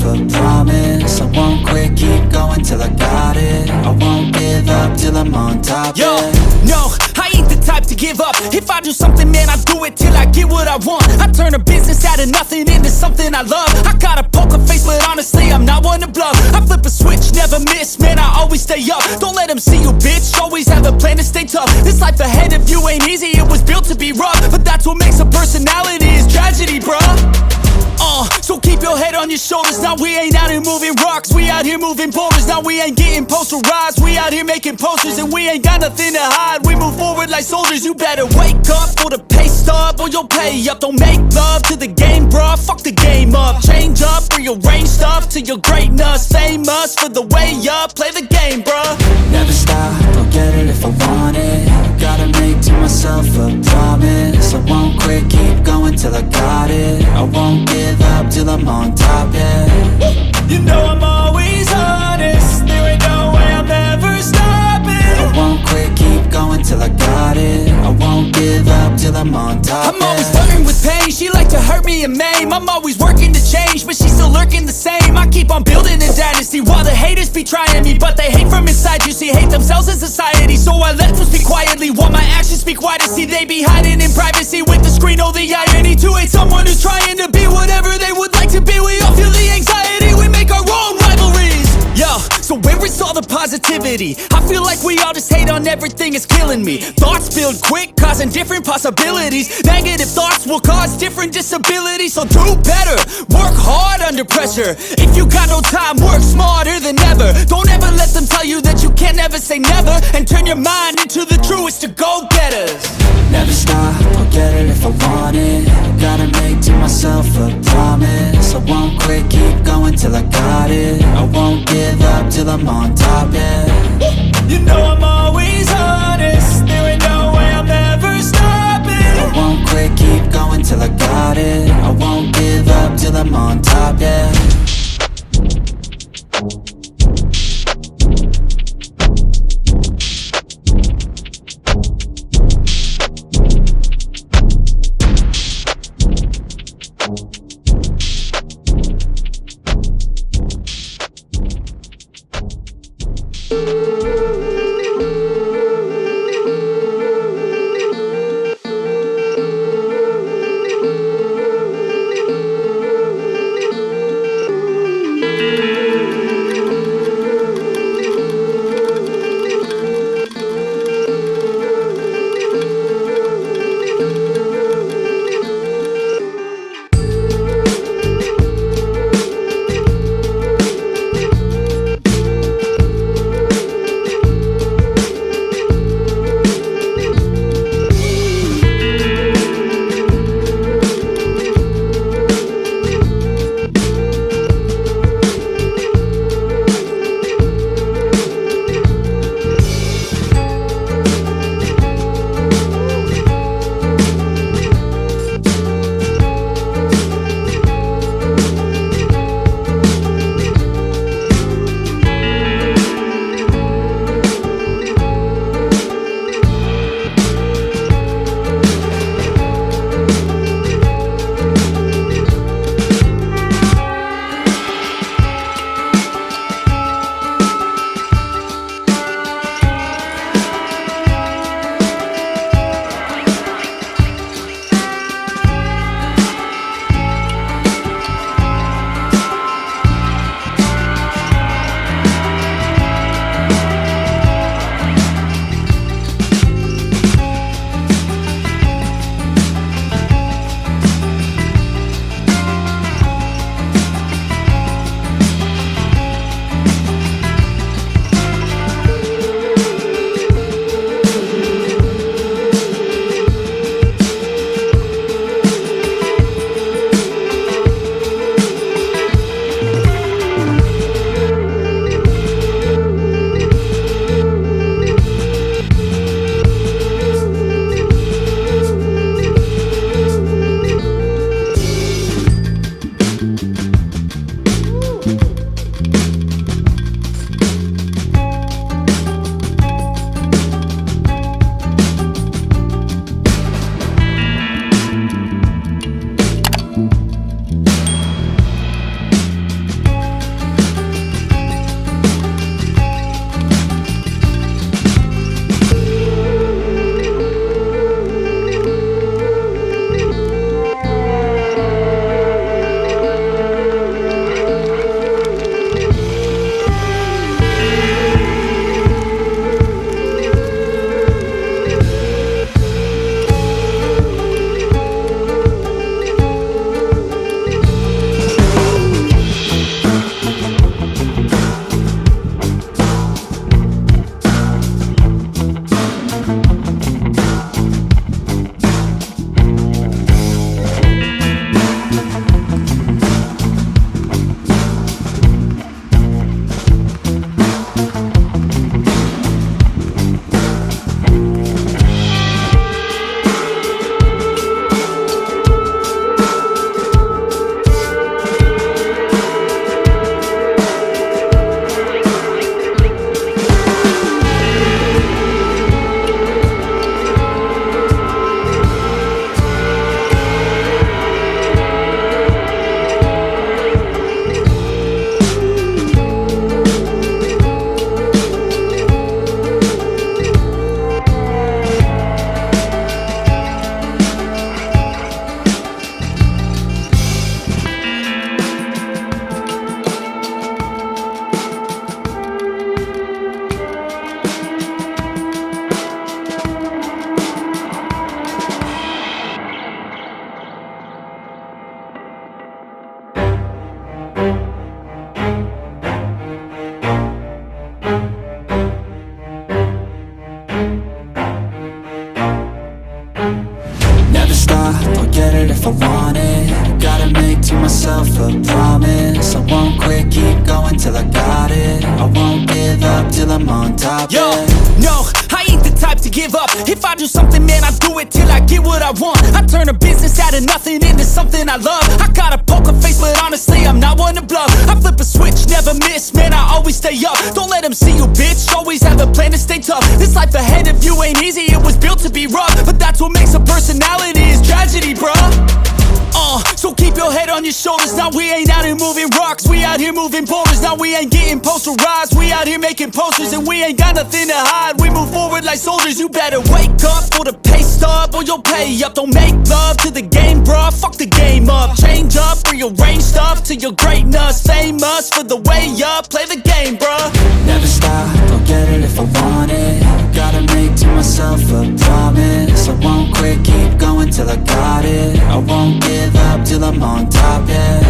a promise. I won't quit, keep going till I got it. I won't give up till I'm on top. Yo, no, I ain't the type to give up. If I do something, man, I do it till I get what I want. I turn a business out of nothing into something I love. I got a poker face, but honestly, I'm not one to bluff. I flip a switch, never miss, man, I always stay up. Don't let them see you, bitch, always have a plan to stay tough. This life ahead of you ain't easy, it was built to be rough. But that's what makes a personality, is tragedy, bruh. So keep your head on your shoulders. Now we ain't out here moving rocks, we out here moving boulders. Now we ain't getting posterized, we out here making posters. And we ain't got nothing to hide, we move forward like soldiers. You better wake up for the pay stub, or you'll pay up. Don't make love to the game, bruh, fuck the game up. Change up, rearrange stuff to your greatness. Famous for the way up, play the game, bruh. Never stop, I'll get it if I want it. Gotta make to myself a promise. I won't quit, keep going till I got it. I won't give up till I'm on top, yeah. You know I'm always honest, there ain't no way I'm ever stopping. I won't quit, keep going till I got it. I won't give up till I'm on top, I'm always flirting with pain, she like to hurt me and maim. I'm always working to change, but she's still lurking the same. I keep on building a dynasty while the haters be trying me. But they hate from inside, you see, hate themselves in society. So I let them speak quietly while my actions speak wider. See, they be hiding in privacy with the screen, oh the irony. To hate someone who's trying to be whatever they would like to be. We all feel the anxiety, we make our own rivalries. Yo, so where is all the positivity? I feel like we all just hate on everything, it's killing me. Thoughts build quick, causing different possibilities. Negative thoughts will cause different disabilities. So do better, work hard under pressure. If you got no time, work smarter than ever. Don't ever let them tell you that you can't never say never. And turn your mind into the truest of go-getters. Never stop, I'll get it if I want it. Gotta make to myself a promise. I won't quit, keep going till I got it. I won't give up till I'm on top, yeah. You know I'm always honest, there ain't no way I'm ever stopping. I won't quit, keep going till I got it. I won't give up till I'm on top, yeah. myself a promise. I won't quit, keep going till I got it. I won't give up till I'm on top. Yo, yeah. no, I ain't the type to give up. If I do something, man, I do it till I get what I want. I turn a business out of nothing into something I love. I got a poker face, but honestly, I'm not one to bluff. I flip a switch, never miss, man, I always stay up. Don't let them see you, bitch, always have a plan to stay tough. This life ahead of you ain't easy, it was built to be rough. But that's what makes a personality, is tragedy, bruh. So keep your head on your shoulders. Now we ain't out here moving rocks, we out here moving boulders. Now we ain't getting posterized, we out here making posters. And we ain't got nothing to hide, we move forward like soldiers. You better wake up for the pay stub, or you'll pay up. Don't make love to the game, bruh, fuck the game up. Change up, rearrange stuff to your greatness. Famous for the way up, play the game, bruh. Never stop, I'll get it if I want it. Gotta make to myself a promise. I won't quit, keep going till I got it. I won't give up till I'm on top, yeah.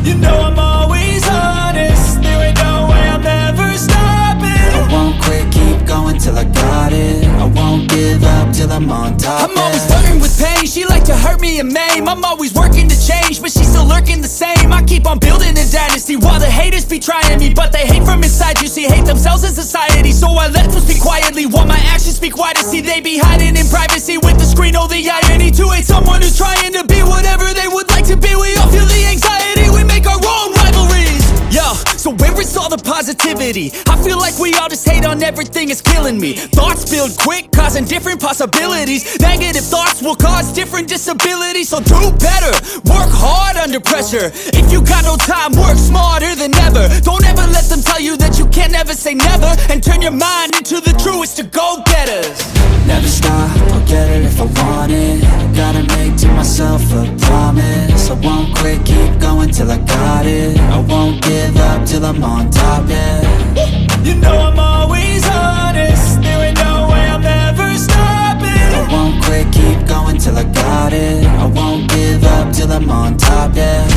You know I'm always honest, there ain't no way I'm ever stopping. I won't quit, keep going till I got it. I won't give up till I'm on top, I'm always flirting with pain, she like to hurt me and maim. I'm always working to change, but she's still lurking the same. I keep on building a dynasty while the haters be trying me. But they hate from inside, you see, hate themselves in society. So I let them speak quietly while my actions speak wider. See, they be hiding in privacy with the screen. Oh, the irony to hate someone who's trying to be whatever they would like to be. We all feel the anxiety, we make our own rivalries. Yo, so where is all the positivity? I feel like we all just hate on everything, it's killing me. Thoughts build quick, causing different possibilities. Negative thoughts will cause different disabilities. So do better, work hard under pressure. If you got no time, work smarter than ever. Don't ever let them tell you that you can't never say never. And turn your mind into the truest of go-getters. Never stop, I'll get it if I want it. Gotta make to myself a promise. I won't quit, keep going till I got it. I won't give up till I'm on top, yeah. You know I'm always honest, there ain't no way I'm ever stopping. I won't quit, keep going till I got it. I won't give up till I'm on top, yeah.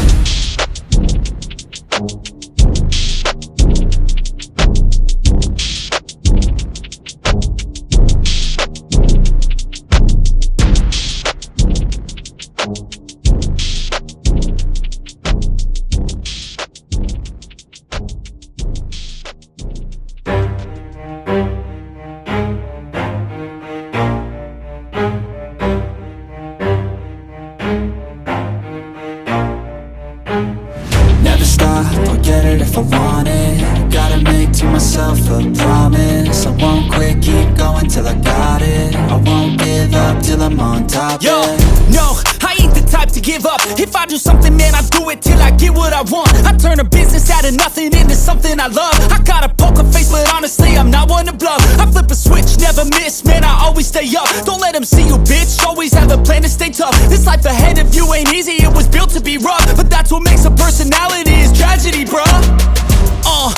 Never stop, I'll get it if I want it. Gotta make to myself a promise. I won't quit, keep going till I got it. I won't give up till I'm on top, Yo, yeah. no, I ain't the type to give up. If I do something, man, I do it till I get what I want. I turn a business out of nothing into something I love. I got a poker face, but honestly, I'm not one to bluff. I flip a switch, never miss, man, I always stay up. Don't let them see you, bitch, always have a plan to stay tough. This life ahead of you ain't easy, it was built to be rough. But that's what makes a personality, is tragedy, bruh.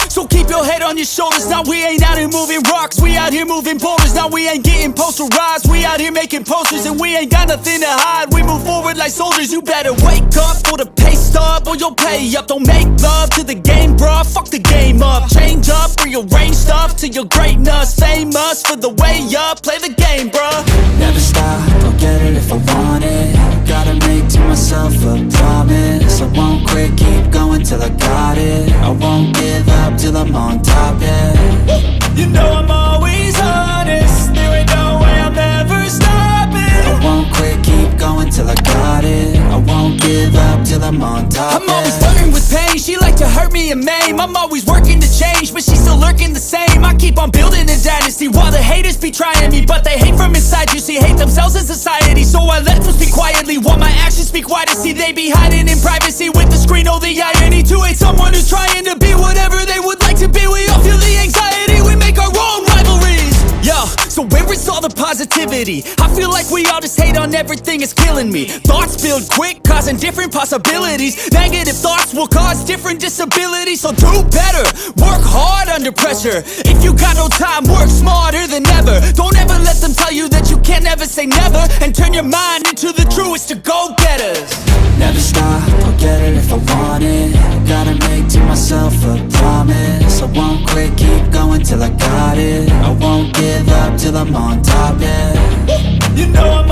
So keep your head on your shoulders. Now we ain't out here moving rocks, we out here moving boulders. Now we ain't getting posterized, we out here making posters. And we ain't got nothing to hide, we move forward like soldiers. You better wake up for the pay stub, or you'll pay up. Don't make love to the game, bruh, fuck the game up. Change up, rearrange stuff to your greatness. Famous for the way up, play the game, bruh. Never stop, I'll get it if I want it. Gotta make to myself a promise. I won't quit, keep going till I got it. I won't give up till I'm on top, yeah. You know I'm always honest, there ain't no way I'm ever stopping. I won't quit, keep going till I got it. I won't give up till I'm on top, I'm always yeah. flirting with pain, she like to hurt me and maim. I'm always working to change, but she's still lurking the same. I keep on building a dynasty while the haters be trying me. But they hate from inside, you see, hate themselves in society. So I let them speak quietly while my actions speak wider. See, they be hiding in privacy with the screen. Oh, the irony to hate someone who's trying to be whatever they would like to be. We all feel the anxiety, we make our own rivalries. Yo, so where is all the positivity? I feel like we all just hate on everything, it's killing me. Thoughts build quick, causing different possibilities. Negative thoughts will cause different disabilities. So do better, work hard under pressure. If you got no time, work smarter than ever. Don't ever let them tell you that you can't never say never. And turn your mind into the truest of go-getters. Never stop, I'll get it if I want it. Gotta make to myself a promise. I won't quit, keep going till I got it. I won't give up till I'm on top, yeah. You know I'm